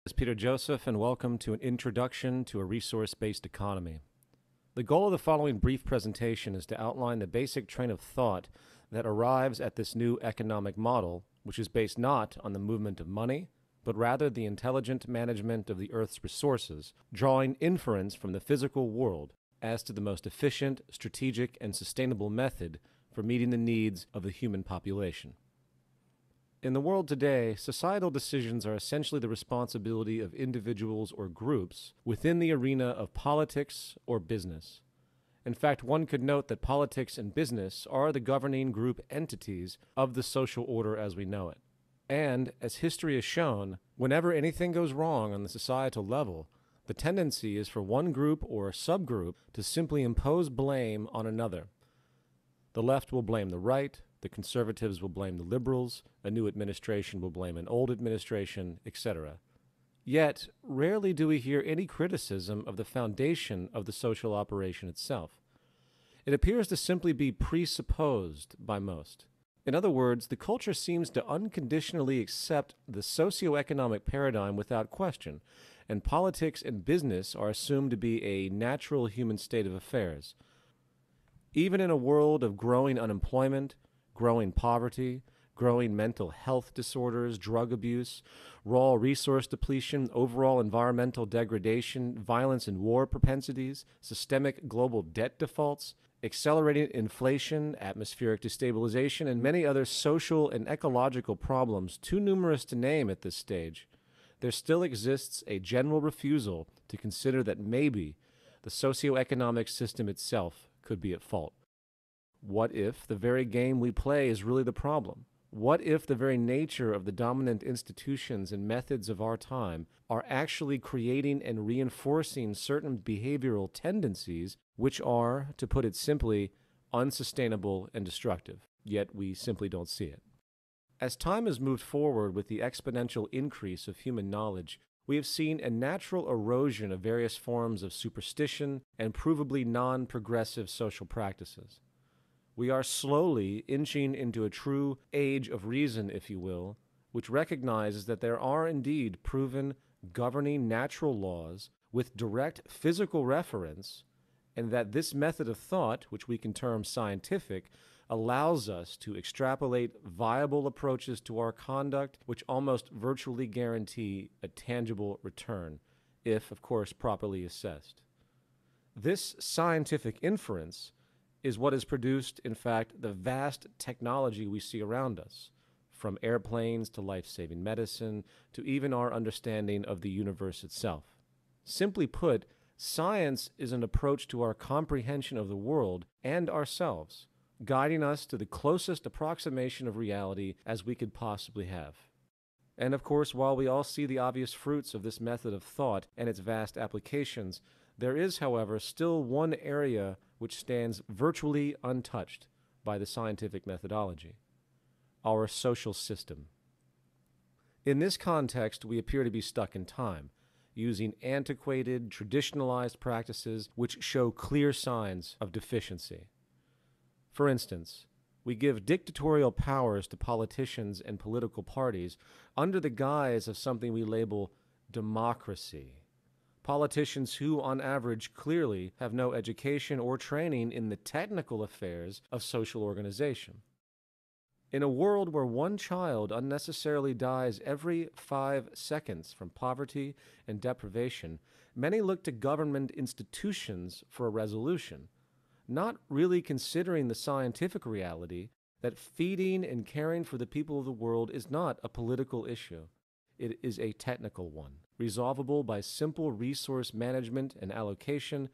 This is Peter Joseph, and welcome to an introduction to a resource-based economy. The goal of the following brief presentation is to outline the basic train of thought that arrives at this new economic model, which is based not on the movement of money, but rather the intelligent management of the Earth's resources, drawing inference from the physical world as to the most efficient, strategic, and sustainable method for meeting the needs of the human population. In the world today, societal decisions are essentially the responsibility of individuals or groups within the arena of politics or business. In fact, one could note that politics and business are the governing group entities of the social order as we know it. And, as history has shown, whenever anything goes wrong on the societal level, the tendency is for one group or subgroup to simply impose blame on another. The left will blame the right, the conservatives will blame the liberals, a new administration will blame an old administration, etc. Yet, rarely do we hear any criticism of the foundation of the social operation itself. It appears to simply be presupposed by most. In other words, the culture seems to unconditionally accept the socioeconomic paradigm without question, and politics and business are assumed to be a natural human state of affairs. Even in a world of growing unemployment, growing poverty, growing mental health disorders, drug abuse, raw resource depletion, overall environmental degradation, violence and war propensities, systemic global debt defaults, accelerating inflation, atmospheric destabilization, and many other social and ecological problems too numerous to name at this stage, there still exists a general refusal to consider that maybe the socioeconomic system itself could be at fault. What if the very game we play is really the problem? What if the very nature of the dominant institutions and methods of our time are actually creating and reinforcing certain behavioral tendencies which are, to put it simply, unsustainable and destructive, yet we simply don't see it? As time has moved forward with the exponential increase of human knowledge, we have seen a natural erosion of various forms of superstition and provably non-progressive social practices. We are slowly inching into a true age of reason, if you will, which recognizes that there are indeed proven governing natural laws with direct physical reference, and that this method of thought, which we can term scientific, allows us to extrapolate viable approaches to our conduct which almost virtually guarantee a tangible return, if, of course, properly assessed. This scientific inference is what has produced, in fact, the vast technology we see around us, from airplanes to life-saving medicine to even our understanding of the universe itself. Simply put, science is an approach to our comprehension of the world and ourselves, guiding us to the closest approximation of reality as we could possibly have. And of course, while we all see the obvious fruits of this method of thought and its vast applications, there is, however, still one area which stands virtually untouched by the scientific methodology: our social system. In this context, we appear to be stuck in time, using antiquated, traditionalized practices which show clear signs of deficiency. For instance, we give dictatorial powers to politicians and political parties under the guise of something we label democracy. Politicians who, on average, clearly have no education or training in the technical affairs of social organization. In a world where one child unnecessarily dies every 5 seconds from poverty and deprivation, many look to government institutions for a resolution, not really considering the scientific reality that feeding and caring for the people of the world is not a political issue. It is a technical one, resolvable by simple resource management and allocation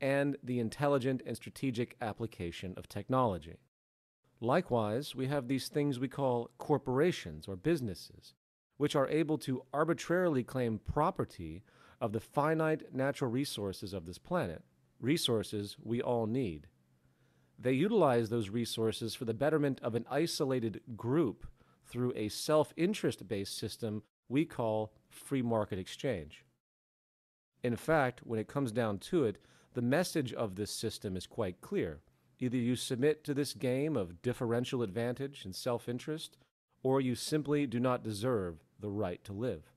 and the intelligent and strategic application of technology. Likewise, we have these things we call corporations or businesses, which are able to arbitrarily claim property of the finite natural resources of this planet, resources we all need. They utilize those resources for the betterment of an isolated group through a self-interest-based system we call free market exchange. In fact, when it comes down to it, the message of this system is quite clear. Either you submit to this game of differential advantage and self-interest, or you simply do not deserve the right to live.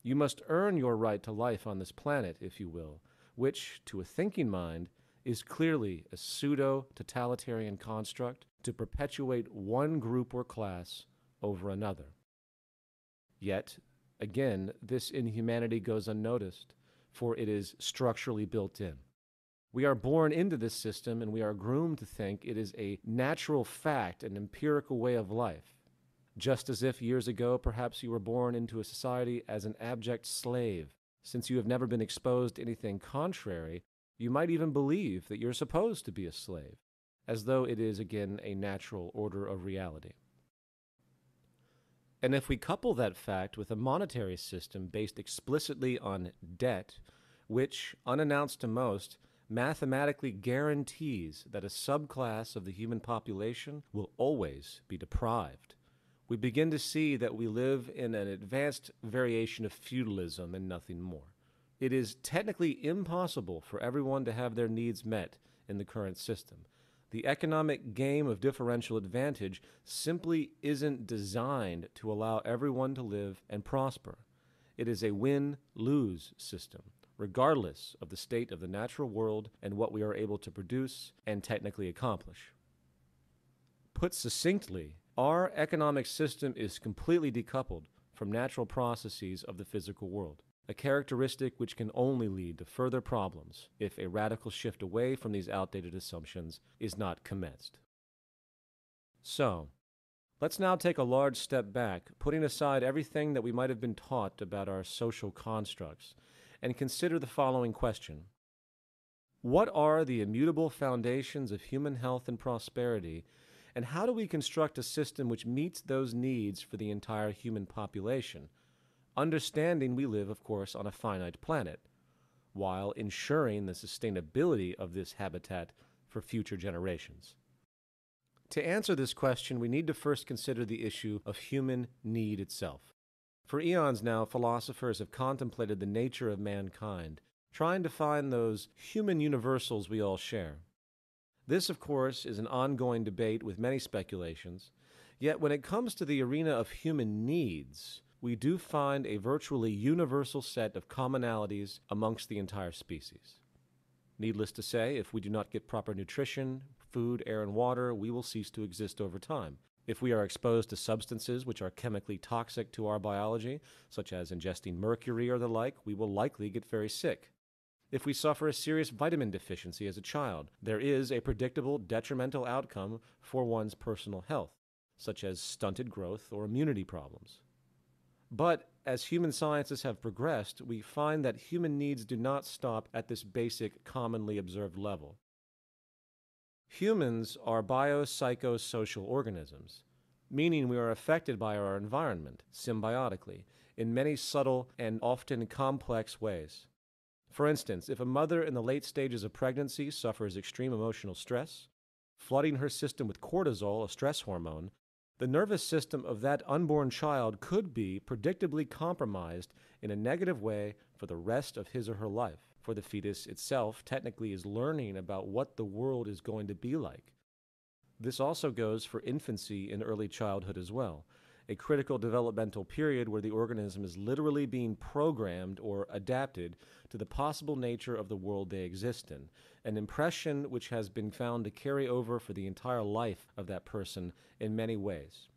You must earn your right to life on this planet, if you will, which, to a thinking mind, is clearly a pseudo-totalitarian construct to perpetuate one group or class over another. Yet, again, this inhumanity goes unnoticed, for it is structurally built in. We are born into this system, and we are groomed to think it is a natural fact, an empirical way of life. Just as if years ago perhaps you were born into a society as an abject slave. Since you have never been exposed to anything contrary, you might even believe that you're supposed to be a slave, as though it is again a natural order of reality. And if we couple that fact with a monetary system based explicitly on debt, which, unannounced to most, mathematically guarantees that a subclass of the human population will always be deprived, we begin to see that we live in an advanced variation of feudalism and nothing more. It is technically impossible for everyone to have their needs met in the current system. The economic game of differential advantage simply isn't designed to allow everyone to live and prosper. It is a win-lose system, regardless of the state of the natural world and what we are able to produce and technically accomplish. Put succinctly, our economic system is completely decoupled from natural processes of the physical world, a characteristic which can only lead to further problems if a radical shift away from these outdated assumptions is not commenced. So, let's now take a large step back, putting aside everything that we might have been taught about our social constructs, and consider the following question. What are the immutable foundations of human health and prosperity, and how do we construct a system which meets those needs for the entire human population, understanding we live, of course, on a finite planet, while ensuring the sustainability of this habitat for future generations? To answer this question, we need to first consider the issue of human need itself. For eons now, philosophers have contemplated the nature of mankind, trying to find those human universals we all share. This, of course, is an ongoing debate with many speculations, yet when it comes to the arena of human needs, we do find a virtually universal set of commonalities amongst the entire species. Needless to say, if we do not get proper nutrition, food, air, and water, we will cease to exist over time. If we are exposed to substances which are chemically toxic to our biology, such as ingesting mercury or the like, we will likely get very sick. If we suffer a serious vitamin deficiency as a child, there is a predictable detrimental outcome for one's personal health, such as stunted growth or immunity problems. But as human sciences have progressed, we find that human needs do not stop at this basic, commonly observed level. Humans are biopsychosocial organisms, meaning we are affected by our environment symbiotically in many subtle and often complex ways. For instance, if a mother in the late stages of pregnancy suffers extreme emotional stress, flooding her system with cortisol, a stress hormone, the nervous system of that unborn child could be predictably compromised in a negative way for the rest of his or her life, for the fetus itself technically is learning about what the world is going to be like. This also goes for infancy and early childhood as well, a critical developmental period where the organism is literally being programmed or adapted to the possible nature of the world they exist in, an impression which has been found to carry over for the entire life of that person in many ways.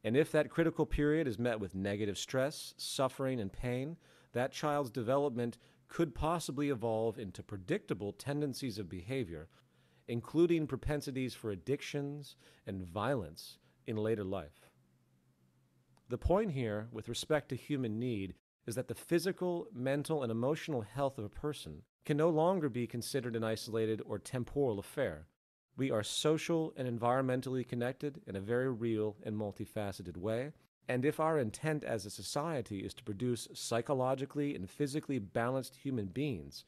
And if that critical period is met with negative stress, suffering, and pain, that child's development could possibly evolve into predictable tendencies of behavior, including propensities for addictions and violence in later life. The point here, with respect to human need, is that the physical, mental, and emotional health of a person can no longer be considered an isolated or temporal affair. We are social and environmentally connected in a very real and multifaceted way, and if our intent as a society is to produce psychologically and physically balanced human beings,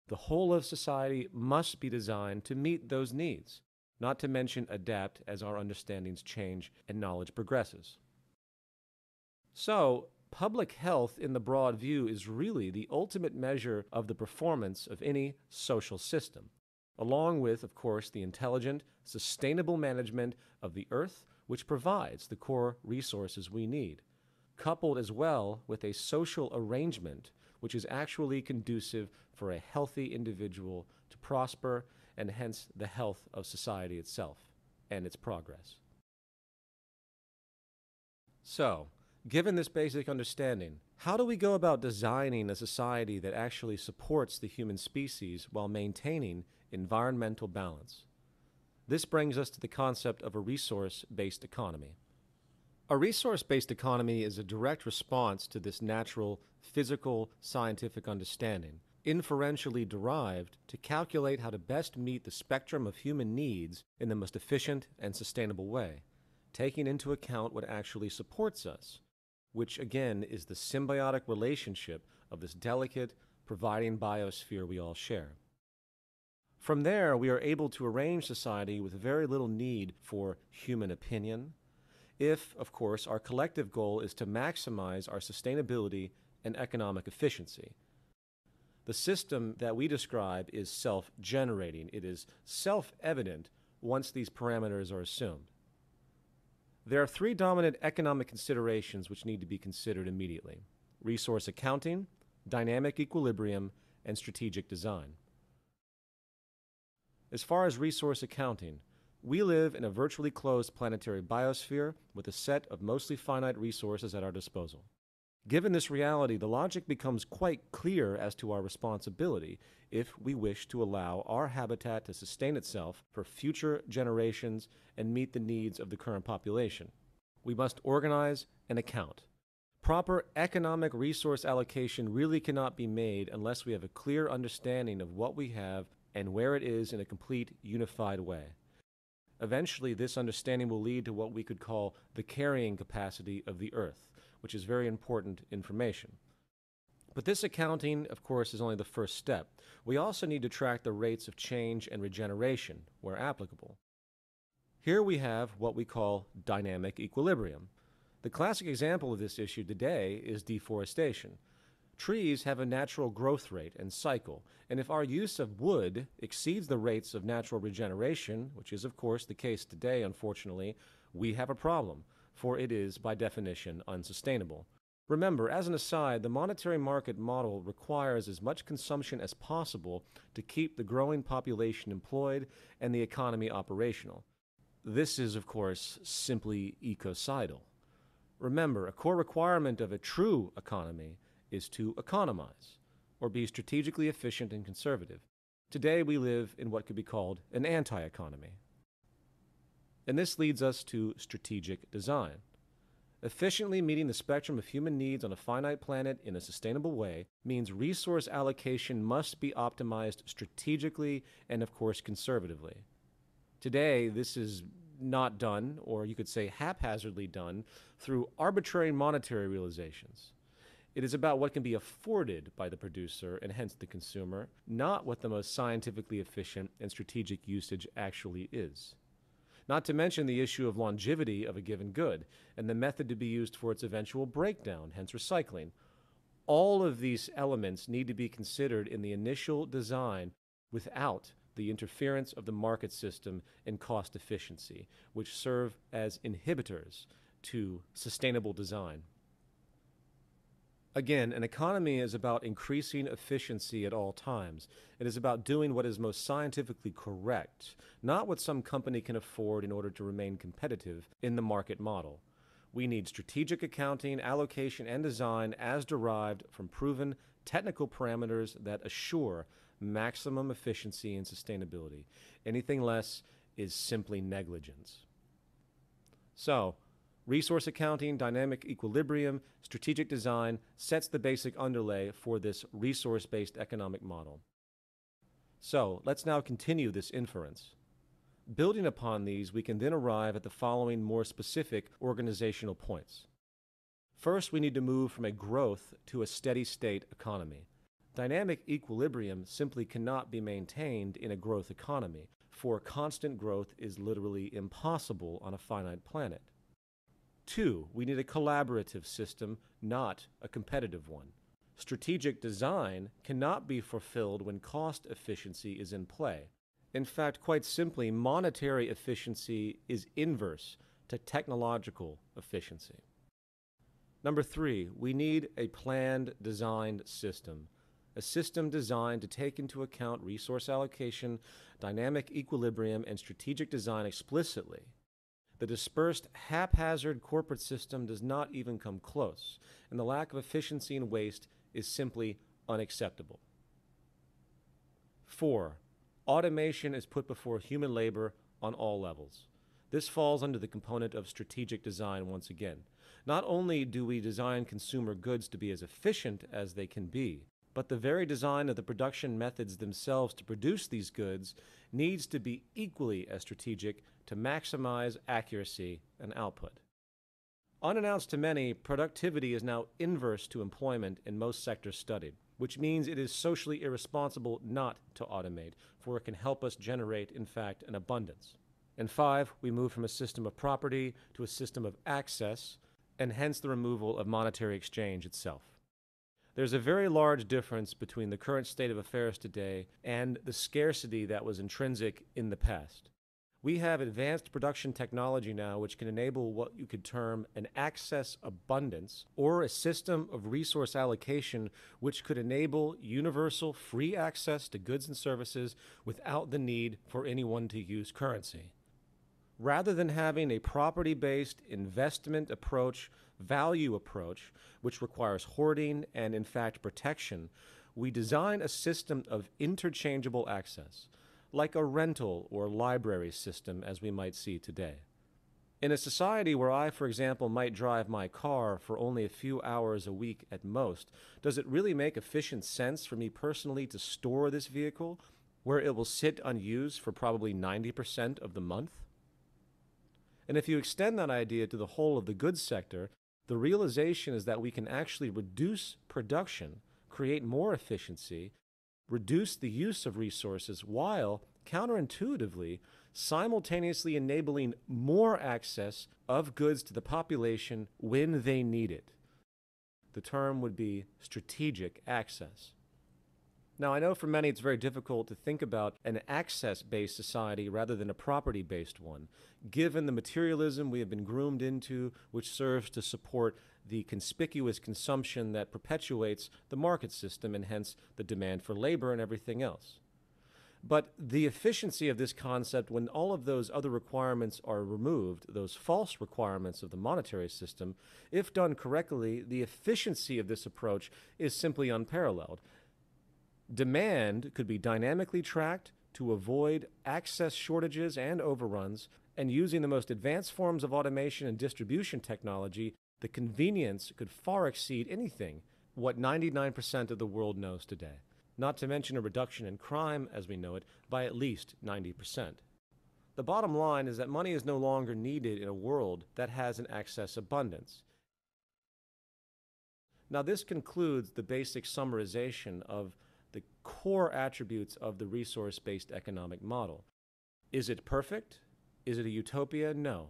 the whole of society must be designed to meet those needs, not to mention adapt as our understandings change and knowledge progresses. So, public health in the broad view is really the ultimate measure of the performance of any social system, along with, of course, the intelligent, sustainable management of the earth, which provides the core resources we need. coupled as well with a social arrangement which is actually conducive for a healthy individual to prosper and hence the health of society itself and its progress. So, given this basic understanding, how do we go about designing a society that actually supports the human species while maintaining environmental balance? This brings us to the concept of a resource-based economy. A resource-based economy is a direct response to this natural, physical, scientific understanding, inferentially derived to calculate how to best meet the spectrum of human needs in the most efficient and sustainable way, taking into account what actually supports us, which again is the symbiotic relationship of this delicate, providing biosphere we all share. From there, we are able to arrange society with very little need for human opinion, if, of course, our collective goal is to maximize our sustainability and economic efficiency. The system that we describe is self-generating. It is self-evident once these parameters are assumed. There are three dominant economic considerations which need to be considered immediately: resource accounting, dynamic equilibrium, and strategic design. As far as resource accounting, we live in a virtually closed planetary biosphere with a set of mostly finite resources at our disposal. Given this reality, the logic becomes quite clear as to our responsibility if we wish to allow our habitat to sustain itself for future generations and meet the needs of the current population. We must organize and account. Proper economic resource allocation really cannot be made unless we have a clear understanding of what we have and where it is in a complete, unified way. Eventually, this understanding will lead to what we could call the carrying capacity of the Earth, which is very important information. But this accounting, of course, is only the first step. We also need to track the rates of change and regeneration, where applicable. Here we have what we call dynamic equilibrium. The classic example of this issue today is deforestation. Trees have a natural growth rate and cycle, and if our use of wood exceeds the rates of natural regeneration, which is of course the case today, unfortunately, we have a problem, for it is by definition unsustainable. Remember, as an aside, the monetary market model requires as much consumption as possible to keep the growing population employed and the economy operational. This is, of course, simply ecocidal. Remember, a core requirement of a true economy is to economize, or be strategically efficient and conservative. Today we live in what could be called an anti-economy. And this leads us to strategic design. Efficiently meeting the spectrum of human needs on a finite planet in a sustainable way means resource allocation must be optimized strategically and, of course, conservatively. Today, this is not done, or you could say haphazardly done, through arbitrary monetary realizations. It is about what can be afforded by the producer and hence the consumer, not what the most scientifically efficient and strategic usage actually is. Not to mention the issue of longevity of a given good and the method to be used for its eventual breakdown, hence recycling. All of these elements need to be considered in the initial design without the interference of the market system and cost efficiency, which serve as inhibitors to sustainable design. Again, an economy is about increasing efficiency at all times. It is about doing what is most scientifically correct, not what some company can afford in order to remain competitive in the market model. We need strategic accounting, allocation, and design as derived from proven technical parameters that assure maximum efficiency and sustainability. Anything less is simply negligence. So, resource accounting, dynamic equilibrium, strategic design sets the basic underlay for this resource-based economic model. So, let's now continue this inference. Building upon these, we can then arrive at the following more specific organizational points. First, we need to move from a growth to a steady state economy. Dynamic equilibrium simply cannot be maintained in a growth economy, for constant growth is literally impossible on a finite planet. 2, we need a collaborative system, not a competitive one. Strategic design cannot be fulfilled when cost efficiency is in play. In fact, quite simply, monetary efficiency is inverse to technological efficiency. Number three, we need a planned, designed system. A system designed to take into account resource allocation, dynamic equilibrium, and strategic design explicitly. The dispersed, haphazard corporate system does not even come close, and the lack of efficiency and waste is simply unacceptable. 4. Automation is put before human labor on all levels. This falls under the component of strategic design once again. Not only do we design consumer goods to be as efficient as they can be, but the very design of the production methods themselves to produce these goods needs to be equally as strategic to maximize accuracy and output. Unannounced to many, productivity is now inverse to employment in most sectors studied, which means it is socially irresponsible not to automate, for it can help us generate, in fact, an abundance. And 5, we move from a system of property to a system of access, and hence the removal of monetary exchange itself. There's a very large difference between the current state of affairs today and the scarcity that was intrinsic in the past. We have advanced production technology now which can enable what you could term an access abundance, or a system of resource allocation which could enable universal free access to goods and services without the need for anyone to use currency. Rather than having a property-based investment approach, value approach, which requires hoarding and, in fact, protection, we design a system of interchangeable access, like a rental or library system as we might see today. In a society where I, for example, might drive my car for only a few hours a week at most, does it really make efficient sense for me personally to store this vehicle where it will sit unused for probably 90% of the month? And if you extend that idea to the whole of the goods sector, the realization is that we can actually reduce production, create more efficiency, reduce the use of resources while, counterintuitively, simultaneously enabling more access of goods to the population when they need it. The term would be strategic access. Now, I know for many it's very difficult to think about an access-based society rather than a property-based one, given the materialism we have been groomed into, which serves to support the conspicuous consumption that perpetuates the market system and hence the demand for labor and everything else. But the efficiency of this concept, when all of those other requirements are removed, those false requirements of the monetary system, if done correctly, the efficiency of this approach is simply unparalleled. Demand could be dynamically tracked to avoid access shortages and overruns, and using the most advanced forms of automation and distribution technology, the convenience could far exceed anything what 99% of the world knows today, not to mention a reduction in crime as we know it by at least 90%. The bottom line is that money is no longer needed in a world that has an access abundance. Now, this concludes the basic summarization of the core attributes of the resource-based economic model. Is it perfect? Is it a utopia? No.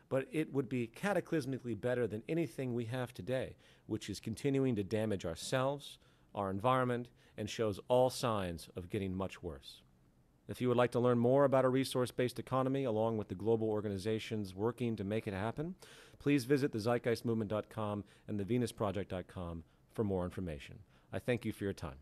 But it would be cataclysmically better than anything we have today, which is continuing to damage ourselves, our environment, and shows all signs of getting much worse. If you would like to learn more about a resource-based economy, along with the global organizations working to make it happen, please visit thezeitgeistmovement.com and thevenusproject.com for more information. I thank you for your time.